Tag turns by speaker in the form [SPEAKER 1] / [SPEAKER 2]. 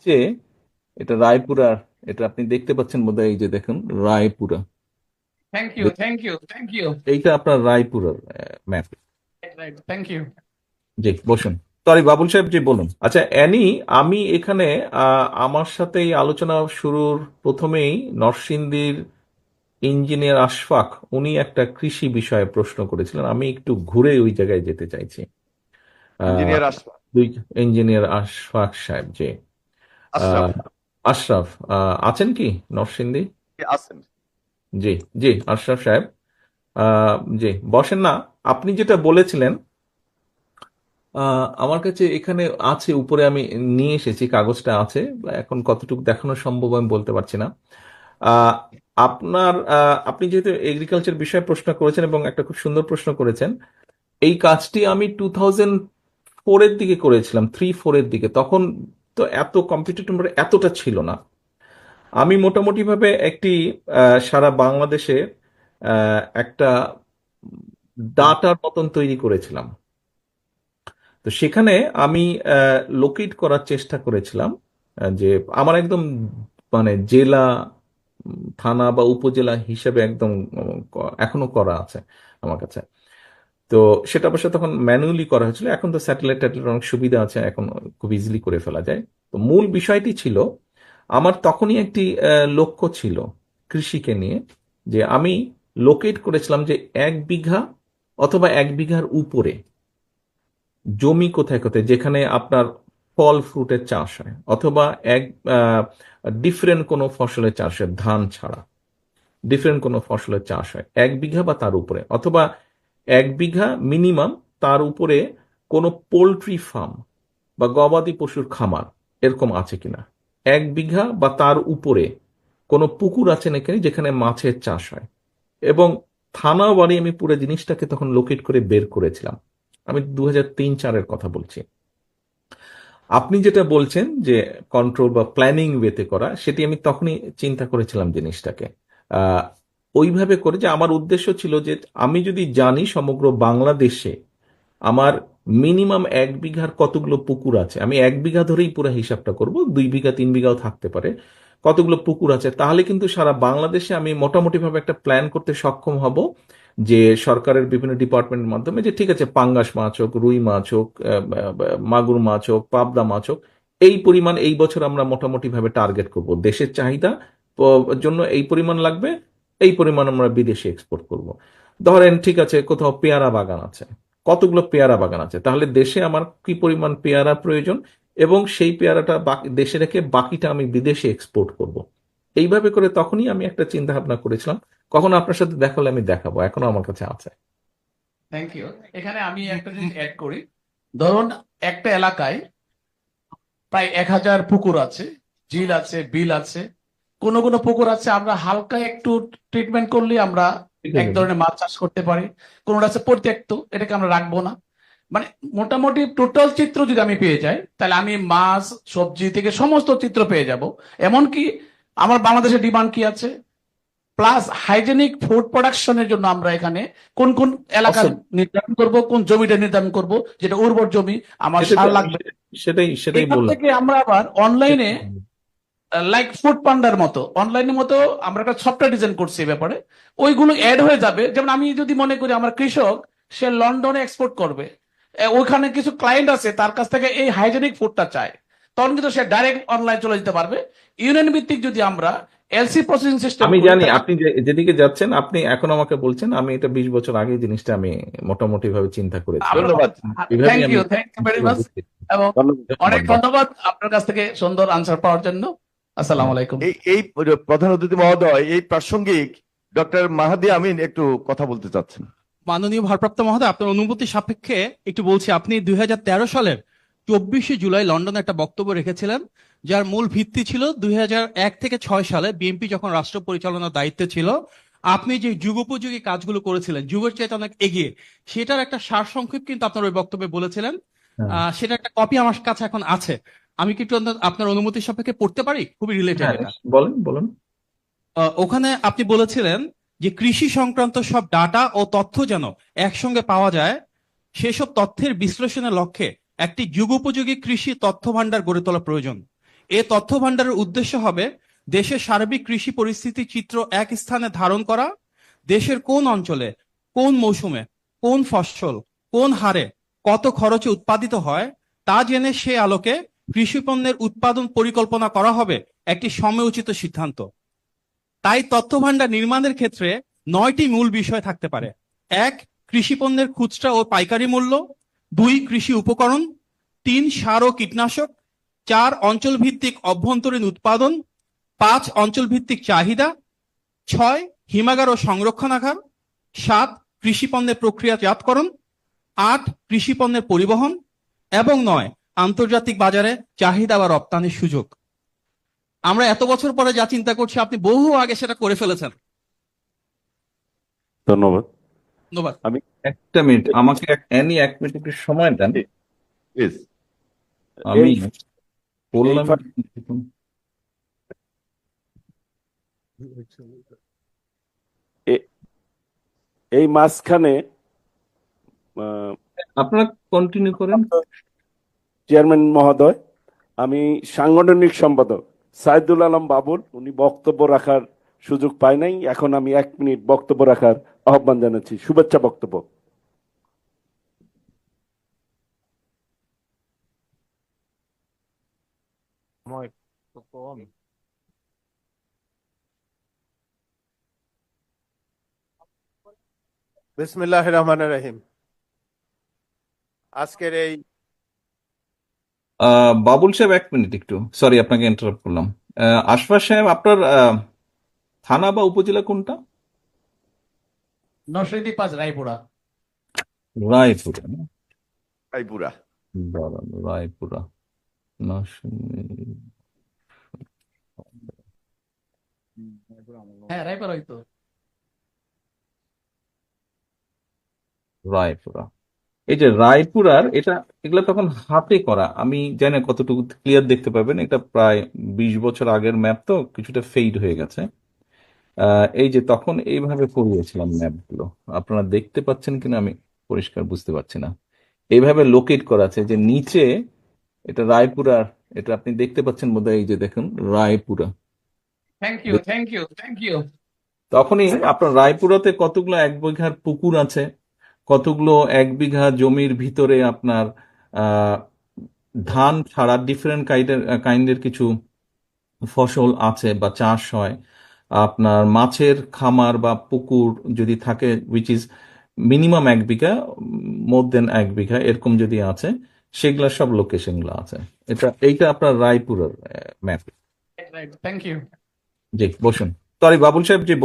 [SPEAKER 1] যে এটা রায়পুরা, এটা আপনি দেখতে পাচ্ছেন বোধহয়, এই যে দেখুন রায়পুরা।
[SPEAKER 2] থ্যাংক ইউ,
[SPEAKER 1] দেখ-
[SPEAKER 2] থ্যাংক ইউ, থ্যাংক ইউ।
[SPEAKER 1] এইটা আপনার রায়পুরার ম্যাপ।
[SPEAKER 2] Right, thank you.
[SPEAKER 1] জি, বসুন। সরি বাবুল সাহেব, জি বলুন। আচ্ছা অ্যানি, আমি এখানে আমার সাথে এই আলোচনা শুরুর প্রথমেই নরসিংদীর ইঞ্জিনিয়ার আশফাক, উনি একটা কৃষি বিষয়ে প্রশ্ন করেছিলেন, আমি একটু ঘুরে ওই জায়গায় যেতে চাইছি। আহ,
[SPEAKER 3] ইঞ্জিনিয়ার আশরাফ।
[SPEAKER 1] দুই ইঞ্জিনিয়ার আশফাক সাহেব, জি।
[SPEAKER 3] আশরাফ।
[SPEAKER 1] আহ, আশরাফ আছেন কি নরসিংদী?
[SPEAKER 3] কে আছেন?
[SPEAKER 1] জি, জি আশরাফ সাহেব, আহ, জি বসেন না। আপনি যেটা বলেছিলেন, আমার কাছে এখানে আছে, উপরে আমি নিয়ে এসেছি, কাগজটা আছে। এখন কতটুকু দেখানো সম্ভব আমি বলতে পারছি না। আহ, আপনি যেহেতু এগ্রিকালচার বিষয়ে প্রশ্ন করেছেন এবং একটা খুব সুন্দর প্রশ্ন করেছেন, এই কাজটি আমি 2004-এর দিকে করেছিলাম, 3-4-এর দিকে। তখন তো এত কম্পিটিটর এতটা ছিল না। আমি মোটামুটি ভাবে একটি সারা বাংলাদেশে একটা ডাটার মতন তৈরি করেছিলাম। তো সেখানে আমি লোকেট করার চেষ্টা করেছিলাম যে আমার একদম মানে জেলা, থানা বা উপজেলা হিসেবে একদম এখনো করা আছে আমার কাছে। তো সেটা অবশ্য তখন ম্যানুয়ালি করা হয়েছিল, এখন তো স্যাটেলাইট ট্যাটেলাইট অনেক সুবিধা আছে, এখন খুব ইজিলি করে ফেলা যায়। তো মূল বিষয়টি ছিল, আমার তখনই একটি লক্ষ্য ছিল কৃষিকে নিয়ে, যে আমি লোকেট করেছিলাম যে 1 বিঘা অথবা 1 বিঘার উপরে জমি কোথায় কোথায় যেখানে আপনার ফল ফ্রুটের চাষ হয়, অথবা এক ডিফারেন্ট কোনো ফসলের চাষ হয় ধান ছাড়া, ডিফারেন্ট কোনো ফসলের চাষ হয় 1 বিঘা বা তার উপরে, অথবা 1 বিঘা মিনিমাম, তার উপরে কোনো পোল্ট্রি ফার্ম বা গবাদি পশুর খামার এরকম আছে কিনা, 1 বিঘা বা তার উপরে কোনো পুকুর আছে নাকি যেখানে মাছের চাষ হয়। এবং থানা বাড়ি আমি পুরো জিনিসটাকে তখন লোকেট করে বের করেছিলাম। আমি 2003-4-এর কথা বলছি। আপনি যেটা বলছেন যে কন্ট্রোল বা প্ল্যানিং ওয়েতে করা, সেটি আমি তখনই চিন্তা করেছিলাম জিনিসটাকে আহ, ওইভাবে করে, যে আমার উদ্দেশ্য ছিল যে আমি যদি জানি সমগ্র বাংলাদেশে আমার মিনিমাম 1 বিঘার কতগুলো পুকুর আছে, আমি 1 বিঘা ধরেই পুরো হিসাবটা করব, 2 বিঘা 3 বিঘাও থাকতে পারে, কতগুলো পুকুর আছে, তাহলে কিন্তু সারা বাংলাদেশে আমি মোটামুটি ভাবে একটা প্ল্যান করতে সক্ষম হব, যে সরকারের বিভিন্ন ডিপার্টমেন্টের মাধ্যমে, যে ঠিক আছে পাঙ্গাস মাছ হোক, রুই মাছ হোক, মাগুর মাছ হোক, পাবদা মাছ হোক, এই পরিমাণ এই বছর আমরা মোটামুটি ভাবে টার্গেট করব, দেশের চাহিদা জন্য এই পরিমাণ লাগবে, এই পরিমাণ আমরা বিদেশে এক্সপোর্ট করব। ধরেন ঠিক আছে কোথাও পেয়ারা বাগান আছে, কতগুলো পেয়ারা বাগান আছে, তাহলে দেশে আমার কি পরিমাণ পেয়ারা প্রয়োজন, এবং সেই পেয়ারাটা দেশে রেখে বাকিটা আমি বিদেশে এক্সপোর্ট করব। এইভাবে করে তখনই আমি একটা চিন্তা ভাবনা করেছিলাম। কখনো আপনার সাথে দেখা হলে আমি দেখাবো, এখনো আমার কাছে আছে।
[SPEAKER 2] Thank you. এখানে আমি একটা জিনিস অ্যাড করি। ধরুন, একটা এলাকায় প্রায় 1,000 পুকুর আছে, ঝিল আছে, বিল আছে। কোন কোন পুকুর আছে আমরা হালকা একটু ট্রিটমেন্ট করলে আমরা
[SPEAKER 1] ঠিক
[SPEAKER 2] এক
[SPEAKER 1] আছে।
[SPEAKER 2] ধরনের মাছ চাষ করতে পারি। কোনটা আছে পরিত্যক্ত, এটাকে আমরা রাখবো না। মানে মোটামুটি টোটাল চিত্র যদি আমি পেয়ে যাই, তাহলে আমি মাছ, সবজি থেকে সমস্ত চিত্র পেয়ে যাব। এমনকি আমার বাংলাদেশের ডিমান্ড কি আছে, প্লাস হাইজেনিক ফুড প্রোডাকশনের জন্য আমরা এখানে কোন কোন এলাকা
[SPEAKER 1] Awesome.
[SPEAKER 2] নির্ধারণ করব, কোন জমিটা নির্ধারণ করব, যেটা উর্বর জমি, আমার
[SPEAKER 1] সেটাই
[SPEAKER 2] সার
[SPEAKER 1] তো-
[SPEAKER 2] লাগবে।
[SPEAKER 1] সেটাই সেটাই
[SPEAKER 2] এখান
[SPEAKER 1] বললাম।
[SPEAKER 2] থেকে আমরা আবার অনলাইনে, লাইক ফুড পান্ডার মতো অনলাইনের মতো আমরা একটা সফটওয়্যার ডিজাইন করছি এই ব্যাপারে। ওইগুলো অ্যাড হয়ে যাবে। যেমন আমি যদি মনে করি আমার কৃষক, সে লন্ডনে এক্সপোর্ট করবে, ওইখানে কিছু ক্লায়েন্ট আছে তার কাছ থেকে এই হাইজেনিক ফুডটা চায়, তখন কিন্তু সে ডাইরেক্ট অনলাইন চলে যেতে পারবে। ইউনিয়ন ভিত্তিক যদি আমরা এলসি প্রসেসিং সিস্টেম
[SPEAKER 1] আমি
[SPEAKER 2] করি
[SPEAKER 1] জানি
[SPEAKER 2] তাহলে।
[SPEAKER 1] আপনি যেদিকে যাচ্ছেন, আপনি এখন আমাকে বলছেন, আমি এটা 20 বছর আগে জিনিসটা আমি মোটামুটি ভাবে চিন্তা করেছিলাম,
[SPEAKER 2] আপনার,
[SPEAKER 3] ধন্যবাদ।
[SPEAKER 1] এভাবেই
[SPEAKER 2] থ্যাংক
[SPEAKER 1] আমি
[SPEAKER 2] you, thank you very much.
[SPEAKER 1] বুঝতে।
[SPEAKER 2] এবং
[SPEAKER 3] ধন্যবাদ।
[SPEAKER 2] অনেক
[SPEAKER 1] ধন্যবাদ।
[SPEAKER 2] ধন্যবাদ আপনার কাছ থেকে সুন্দর আনসার পাওয়ার জন্য। আসসালামু
[SPEAKER 1] হ্যাঁ।
[SPEAKER 2] আলাইকুম।
[SPEAKER 3] এই এই প্রধান অতিথি মহোদয়, এই প্রাসঙ্গিক ডক্টর মাহাদি আমিন একটু কথা বলতে চাচ্ছেন।
[SPEAKER 4] মাননীয় ভারপ্রাপ্ত মহোদয়, আপনার অনুমতি সাপেক্ষে একটু বলছি। আপনি 2013 সালের 24শে জুলাই লন্ডনে একটা বক্তব্য রেখেছিলেন, যার মূল ভিত্তি ছিল 2001 থেকে 6 সালে বিএনপি যখন রাষ্ট্র পরিচালনার দায়িত্বে ছিল, আপনি যে যুগোপযোগী কাজগুলো করেছিলেন, যুগের চাইতে অনেক এগিয়ে, সেটার একটা সারসংক্ষেপ কিন্তু আপনার ওই বক্তব্যে বলেছিলেন।
[SPEAKER 1] হ্যাঁ।
[SPEAKER 4] সেটা একটা কপি আমার কাছে এখন আছে। আমি কি একটু আপনার অনুমতি সাপেক্ষে পড়তে পারি? খুবই রিলেটেড
[SPEAKER 1] হ্যাঁ,
[SPEAKER 4] এটা।
[SPEAKER 1] বলেন বলেন।
[SPEAKER 4] ওখানে আপনি বলেছিলেন যে কৃষি সংক্রান্ত সব ডাটা ও তথ্য যেন একসঙ্গে পাওয়া যায়, সেসব তথ্যের বিশ্লেষণের লক্ষ্যে একটি যুগোপযোগী কৃষি তথ্য ভান্ডার গড়ে তোলা প্রয়োজন। এ তথ্য ভান্ডারের উদ্দেশ্য হবে দেশের সার্বিক কৃষি পরিস্থিতি চিত্র এক স্থানে ধারণ করা, দেশের কোন অঞ্চলে, কোন মৌসুমে, কোন ফসল, কোন হারে, কত খরচে উৎপাদিত হয় তা জেনে সে আলোকে কৃষি পণ্যের উৎপাদন পরিকল্পনা করা হবে একটি সময়োচিত সিদ্ধান্ত। তাই তথ্য ভান্ডার নির্মাণের ক্ষেত্রে 9টি মূল বিষয় থাকতে পারে। 1. কৃষি পণ্যের খুচরা ও পাইকারি মূল্য। 2. কৃষি উপকরণ। 3. সার ও কীটনাশক। 4. অঞ্চল ভিত্তিক অভ্যন্তরীণ উৎপাদন। 5. অঞ্চল ভিত্তিক চাহিদা। 6. হিমাগার ও সংরক্ষণাগার। 7. কৃষি পণ্যের প্রক্রিয়াজাতকরণ। 8. কৃষি পণ্যের পরিবহন। এবং 9. আন্তর্জাতিক বাজারে চাহিদা বা রপ্তানির সুযোগ। আমরা এত বছর পরে যা চিন্তা করছি আপনি বহু আগে সেটা করে ফেলেছেন।
[SPEAKER 3] ধন্যবাদ।
[SPEAKER 4] ধন্যবাদ।
[SPEAKER 1] একটা মিনিট, আমাকে এক মিনিট একটু সময় দেন।
[SPEAKER 3] প্লিজ।
[SPEAKER 1] আমি
[SPEAKER 5] এই-
[SPEAKER 1] বললাম
[SPEAKER 5] এই মাঝখানে
[SPEAKER 1] আপনারা কন্টিনিউ করেন।
[SPEAKER 5] চেয়ারম্যান মহোদয়, আমি সাংগঠনিক সম্পাদক সাইদুল আলম বাবুল, উনি বক্তব্য রাখার সুযোগ পায় নাই, এখন আমি 1 মিনিট বক্তব্য রাখার আহ্বান জানাচ্ছি। শুভেচ্ছা বক্তব্য।
[SPEAKER 6] বিসমিল্লাহ রহমান রহিম। আজকের এই
[SPEAKER 1] বাবুল সাহেব 1 মিনিট, একটু সরি আপনাকে ইন্টারাপ্ট করলাম। আশফাক সাহেব, আপনার থানা বা উপজেলা কোনটা?
[SPEAKER 2] নরসিংদী 5 রায়পুরা।
[SPEAKER 1] রায়পুরা না?
[SPEAKER 3] রায়পুরা।
[SPEAKER 1] দাঁড়ান, রায়পুরা
[SPEAKER 2] হ্যাঁ, রায়পুরা হইতো।
[SPEAKER 1] রায়পুরা। এই যে রায়পুরার এগুলা তখন হাতে করা, আমি জানি না কতটুকু ক্লিয়ার দেখতে পাবেন, এটা প্রায় 20 বছর আগের ম্যাপ, তো কিছুটা ফেড হয়ে গেছে। এই যে তখন এইভাবে করিয়েছিলাম ম্যাপগুলো, আপনারা দেখতে পাচ্ছেন কিনা আমি পরিষ্কার বুঝতে পারছি না। এইভাবে লোকেট করা আছে যে নিচে এটা রায়পুরার, এটা আপনি দেখতে পাচ্ছেন বোধহয়, এই যে দেখুন Raipura.
[SPEAKER 2] Thank you, thank you, thank you.
[SPEAKER 1] তখনই আপনার রায়পুরাতে কতগুলো 1 বিঘার পুকুর আছে, কতগুলো 1 বিঘা জমির ভিতরে আপনার আহ ধান ছাড়া ডিফারেন্ট কাইন্ডের কিছু ফসল আছে বা চাষ হয়। আপনার মাছের খামার বা পুকুর যদি থাকে, উইচ ইজ মিনিমাম 1 বিঘা, মোর দেন 1 বিঘা এরকম যদি আছে, সেগুলা সব লোকেশনগুলো আছে। এইটা আপনার রায়পুরের ম্যাপ।
[SPEAKER 2] Thank you.
[SPEAKER 1] জি, বসুন। সরি বাবুল সাহেব, জি বলুন।